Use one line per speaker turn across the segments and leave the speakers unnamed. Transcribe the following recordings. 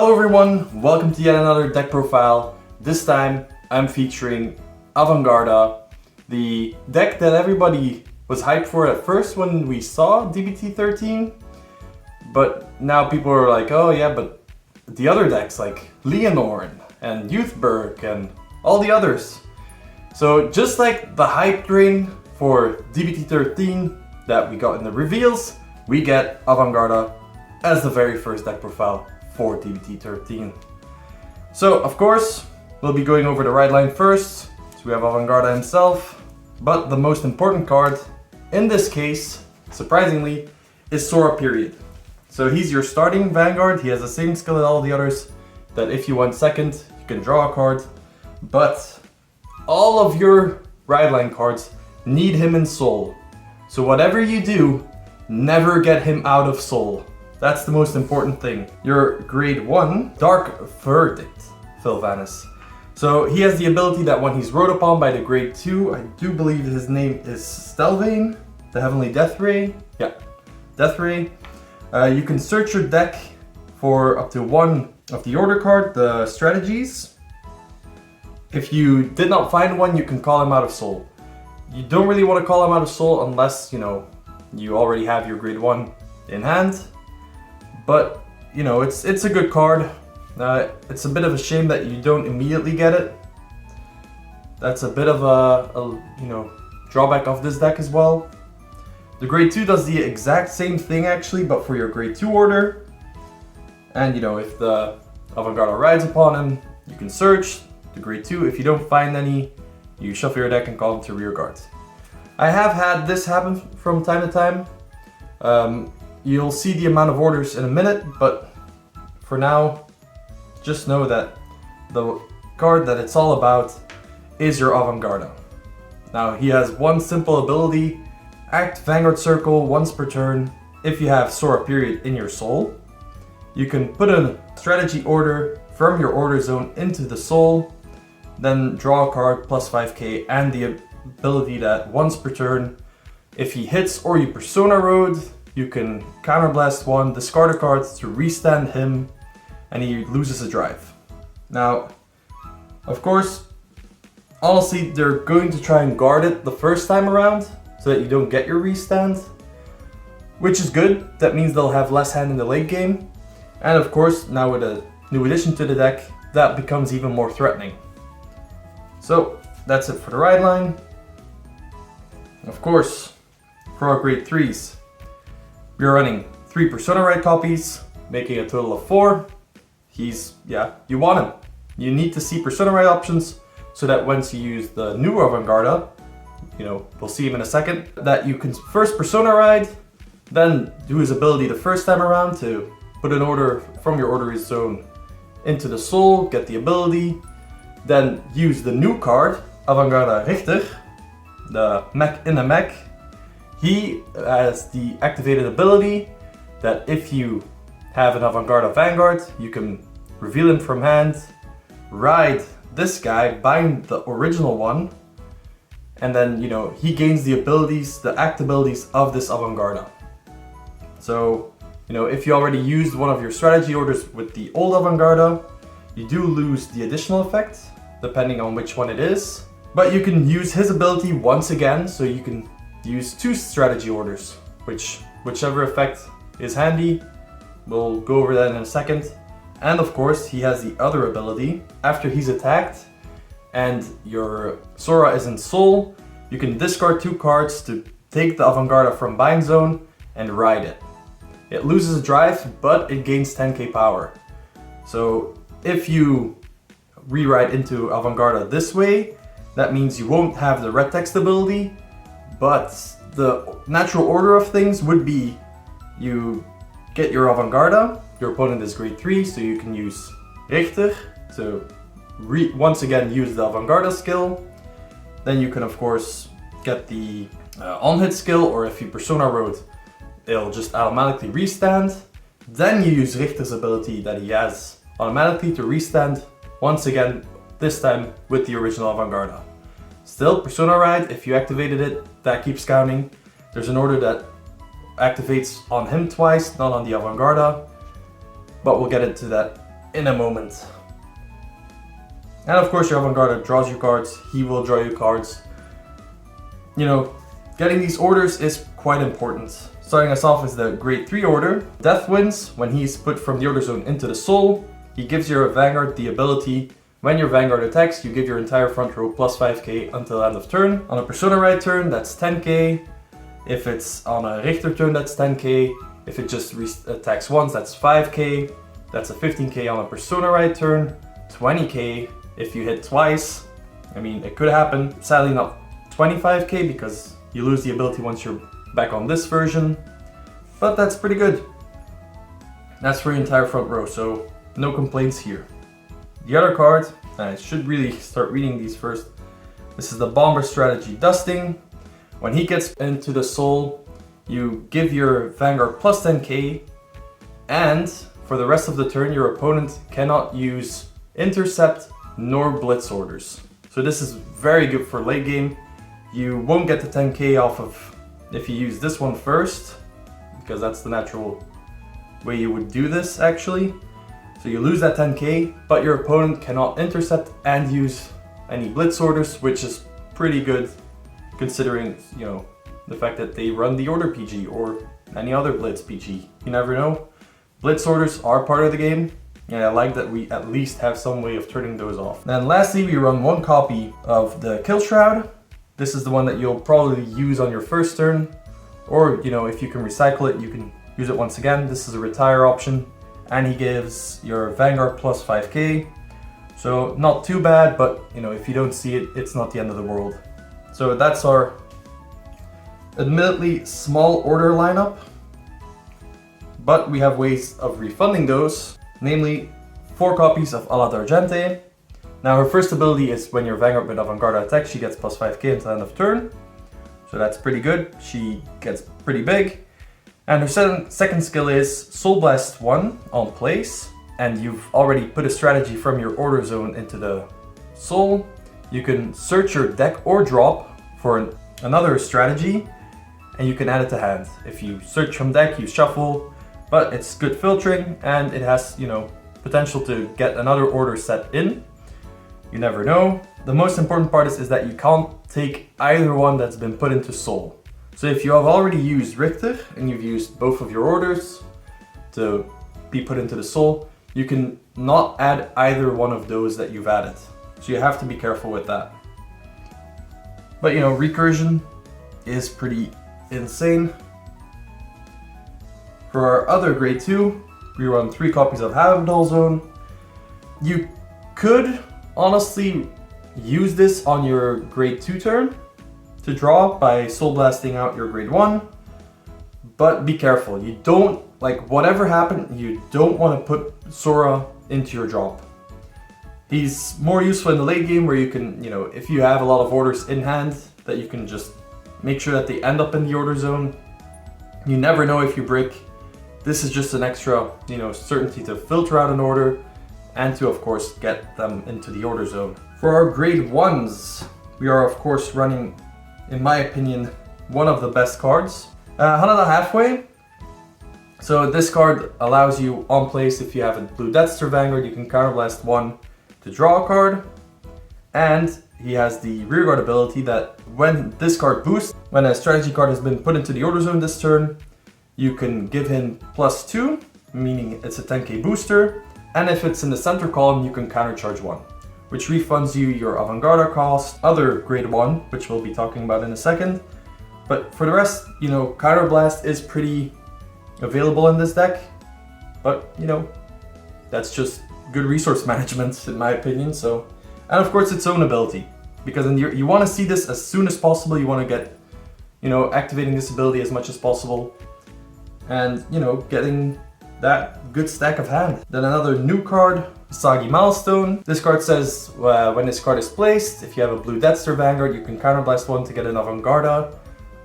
Hello everyone, welcome to yet another deck profile. This time I'm featuring Avantgarda, the deck that everybody was hyped for at first when we saw D-BT13, but now people are like, oh yeah, but the other decks like Leonor and Youthberg and all the others. So just like the hype train for D-BT13 that we got in the reveals, we get Avantgarda as the very first deck profile for D-BT13. So of course, we'll be going over the right line first. So we have Avantgarda himself, but the most important card in this case, surprisingly, is Sora Period. So he's your starting Vanguard. He has the same skill as all the others, that if you want second, you can draw a card, but all of your ride line cards need him in Soul. So whatever you do, never get him out of Soul. That's the most important thing. Your grade 1 Dark Verdict, Sylvanas. So he has the ability that when he's rode upon by the grade 2, I do believe his name is Stelvane, the Heavenly Death Ray. Yeah, Death Ray. You can search your deck for up to one of the order card, the strategies. If you did not find one, you can call him out of Soul. You don't really want to call him out of Soul unless, you already have your grade 1 in hand. But, it's a good card. It's a bit of a shame that you don't immediately get it. That's a bit of a drawback of this deck as well. The grade 2 does the exact same thing actually, but for your grade 2 order. And if the Avantgarda rides upon him, you can search the grade 2. If you don't find any, you shuffle your deck and call them to rear guard. I have had this happen from time to time. You'll see the amount of orders in a minute, but for now, just know that the card that it's all about is your Avantgarda. Now he has one simple ability, act Vanguard Circle once per turn. If you have Sora Period in your Soul, you can put a strategy order from your order zone into the Soul, then draw a card plus 5k, and the ability that once per turn, if he hits or you Persona Road, you can counterblast one, discard a card to restand him, and he loses a drive. Now, of course, honestly, they're going to try and guard it the first time around so that you don't get your restand, which is good. That means they'll have less hand in the late game. And of course, now with a new addition to the deck, that becomes even more threatening. So that's it for the ride line. Of course, for our grade 3s, we are running 3 Persona Ride copies, making a total of 4. You want him. You need to see Persona Ride options so that once you use the new Avantgarda, we'll see him in a second, that you can first Persona Ride, then do his ability the first time around to put an order from your order zone into the Soul, get the ability, then use the new card, Avantgarda Richter, the mech in the mech. He has the activated ability that if you have an Avantgarda Vanguard, you can reveal him from hand, ride this guy, bind the original one, and then he gains the abilities, the act abilities of this Avantgarda. So if you already used one of your strategy orders with the old Avantgarda, you do lose the additional effect, depending on which one it is. But you can use his ability once again, so you can use 2 strategy orders, whichever effect is handy. We'll go over that in a second. And of course, he has the other ability. After he's attacked and your Sora is in Soul, you can discard 2 cards to take the Avantgarda from bind zone and ride it. It loses a drive, but it gains 10k power. So if you rewrite into Avantgarda this way, that means you won't have the red text ability, but the natural order of things would be you get your Avantgarda, your opponent is grade 3, so you can use Richter to once again use the Avantgarda skill. Then you can of course get the on-hit skill, or if you Persona Road, it'll just automatically restand. Then you use Richter's ability that he has automatically to restand once again, this time with the original Avantgarda. Still, Persona Ride, if you activated it, that keeps counting. There's an order that activates on him twice, not on the Avantgarda, but we'll get into that in a moment. And of course your Avantgarda draws you cards, he will draw you cards. You know, getting these orders is quite important. Starting us off is the grade 3 order. Death wins when he's put from the order zone into the soul. He gives your Vanguard the ability, when your Vanguard attacks, you give your entire front row plus 5k until end of turn. On a Persona Ride turn, that's 10k. If it's on a Richter turn, that's 10k. If it just attacks once, that's 5k. That's a 15k on a Persona Ride turn, 20k if you hit twice. I mean, it could happen. Sadly not 25k because you lose the ability once you're back on this version. But that's pretty good. That's for your entire front row, so no complaints here. The other card, I should really start reading these first. This is the Bomber Strategy Dusting. When he gets into the soul, you give your Vanguard plus 10k, and for the rest of the turn, your opponent cannot use Intercept nor Blitz orders. So this is very good for late game. You won't get the 10k off of if you use this one first, because that's the natural way you would do this actually. So you lose that 10k, but your opponent cannot intercept and use any Blitz orders, which is pretty good considering, you know, the fact that they run the Order PG or any other Blitz PG. You never know. Blitz orders are part of the game, and I like that we at least have some way of turning those off. Then lastly, we run one copy of the Kill Shroud. This is the one that you'll probably use on your first turn, or, you know, if you can recycle it, you can use it once again. This is a retire option, and he gives your Vanguard plus 5k. So not too bad, but, you know, if you don't see it, it's not the end of the world. So that's our admittedly small order lineup, but we have ways of refunding those, namely 4 copies of Ala d'Argente. Now her first ability is when your Vanguard with Avantgarda attacks, she gets plus 5k until end of turn. So that's pretty good, she gets pretty big. And her second skill is Soul Blast 1 on place, and you've already put a strategy from your order zone into the soul. You can search your deck or drop for another strategy, and you can add it to hand. If you search from deck, you shuffle, but it's good filtering, and it has, you know, potential to get another order set in. You never know. The most important part is that you can't take either one that's been put into soul. So if you have already used Richter and you've used both of your orders to be put into the soul, you can not add either one of those that you've added. So you have to be careful with that. But, you know, recursion is pretty insane. For our other grade 2, we run 3 copies of Habitable Zone. You could honestly use this on your grade 2 turn to draw by Soul Blasting out your grade 1, but be careful. You don't, like, whatever happened, you don't want to put Sora into your drop. He's more useful in the late game where you can, you know, if you have a lot of orders in hand, that you can just make sure that they end up in the order zone. You never know if you break. This is just an extra, you know, certainty to filter out an order and to, of course, get them into the order zone. For our grade 1s, we are, of course, running, in my opinion, one of the best cards. Hanada Halfway. So this card allows you on place, if you have a Blue Deathster Vanguard, you can counterblast 1 to draw a card. And he has the rearguard ability that when this card boosts, when a strategy card has been put into the order zone this turn, you can give him +2, meaning it's a 10k booster. And if it's in the center column, you can countercharge 1, which refunds you your Avantgarda cost, other grade 1, which we'll be talking about in a second. But for the rest, you know, Counterblast is pretty available in this deck, but, you know, that's just good resource management in my opinion. So, and of course its own ability, because you want to see this as soon as possible. You want to get, you know, activating this ability as much as possible, and, you know, getting that good stack of hand. Then another new card, Sagi Milestone. This card says when this card is placed, if you have a Blue Deathster Vanguard, you can counterblast 1 to get an Avantgarda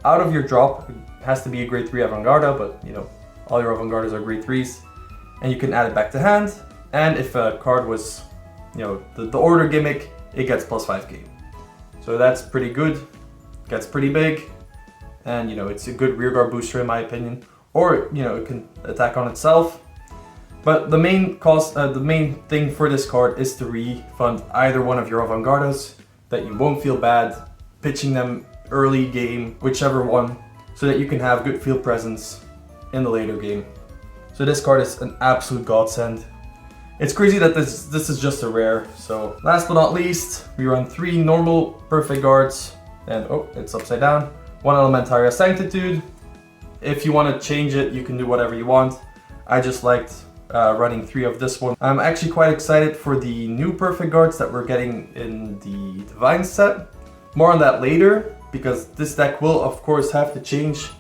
out of your drop. It has to be a grade 3 Avantgarda, but, you know, all your Avantgardas are grade 3s, and you can add it back to hand. And if a card was, you know, the order gimmick, it gets +5k. So that's pretty good, gets pretty big, and, you know, it's a good rearguard booster in my opinion. Or, you know, it can attack on itself. But the main thing for this card is to refund either one of your Avantgardas, that you won't feel bad pitching them early game, whichever one, so that you can have good field presence in the later game. So this card is an absolute godsend. It's crazy that this is just a rare. So last but not least, we run 3 normal perfect guards, and oh, it's upside down. 1 Elementaria Sanctitude. If you want to change it, you can do whatever you want. I just liked running 3 of this one. I'm actually quite excited for the new perfect guards that we're getting in the Divine set. More on that later, because this deck will of course have to change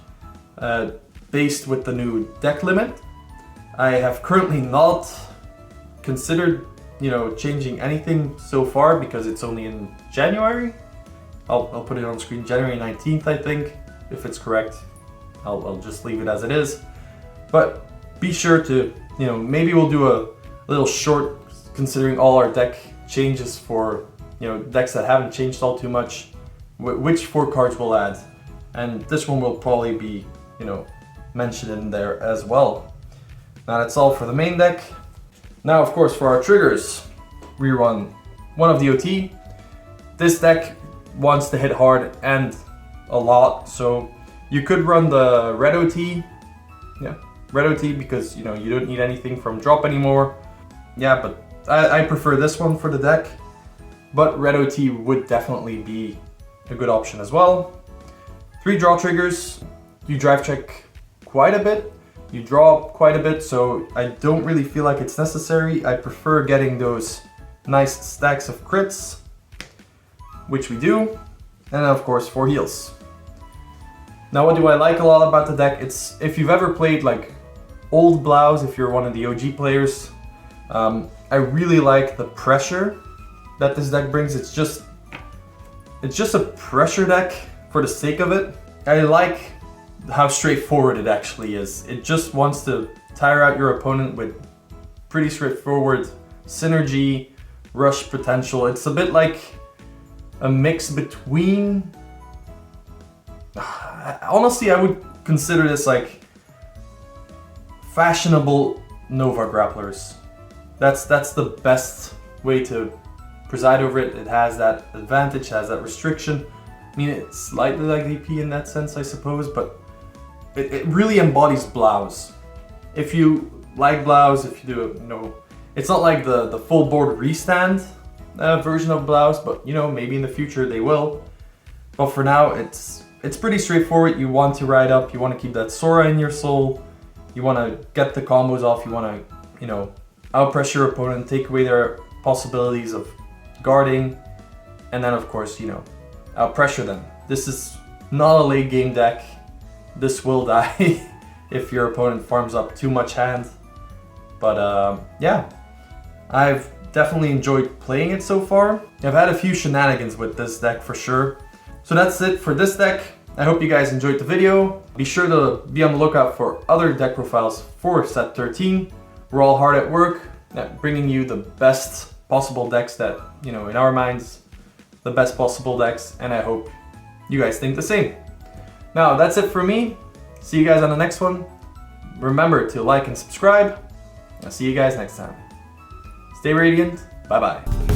based with the new deck limit. I have currently not considered, changing anything so far because it's only in January. I'll put it on screen, January 19th, I think, if it's correct. I'll just leave it as it is. But be sure to, maybe we'll do a little short considering all our deck changes for, decks that haven't changed all too much, which 4 cards we'll add. And this one will probably be, mentioned in there as well. Now that's all for the main deck. Now, of course, for our triggers, we run 1 of the OT. This deck wants to hit hard and a lot, so you could run the red OT. Yeah, red OT because, you don't need anything from drop anymore. Yeah, but I prefer this one for the deck. But red OT would definitely be a good option as well. 3 draw triggers. You drive check quite a bit. You draw quite a bit, so I don't really feel like it's necessary. I prefer getting those nice stacks of crits, which we do. And of course 4 heals. Now what do I like a lot about the deck? It's, if you've ever played like old Blouse, if you're one of the OG players, I really like the pressure that this deck brings. It's just a pressure deck for the sake of it. I like how straightforward it actually is. It just wants to tire out your opponent with pretty straightforward synergy, rush potential. It's a bit like a mix between... Honestly, I would consider this like fashionable Nova grapplers. That's the best way to preside over it. It has that advantage, has that restriction. I mean, it's slightly like DP in that sense, I suppose, but it really embodies Blouse. If you like Blouse, if you do, it's not like the full board restand version of Blouse, but maybe in the future they will. But for now, it's pretty straightforward. You want to ride up, you want to keep that Sora in your soul, you want to get the combos off, you want to, outpress your opponent, take away their possibilities of guarding, and then of course, outpressure them. This is not a late game deck. This will die if your opponent farms up too much hand. But yeah, I've definitely enjoyed playing it so far. I've had a few shenanigans with this deck for sure. So that's it for this deck. I hope you guys enjoyed the video. Be sure to be on the lookout for other deck profiles for set 13. We're all hard at work at bringing you the best possible decks that, in our minds, the best possible decks, and I hope you guys think the same. Now, that's it for me. See you guys on the next one. Remember to like and subscribe. I'll see you guys next time. Stay radiant. Bye-bye.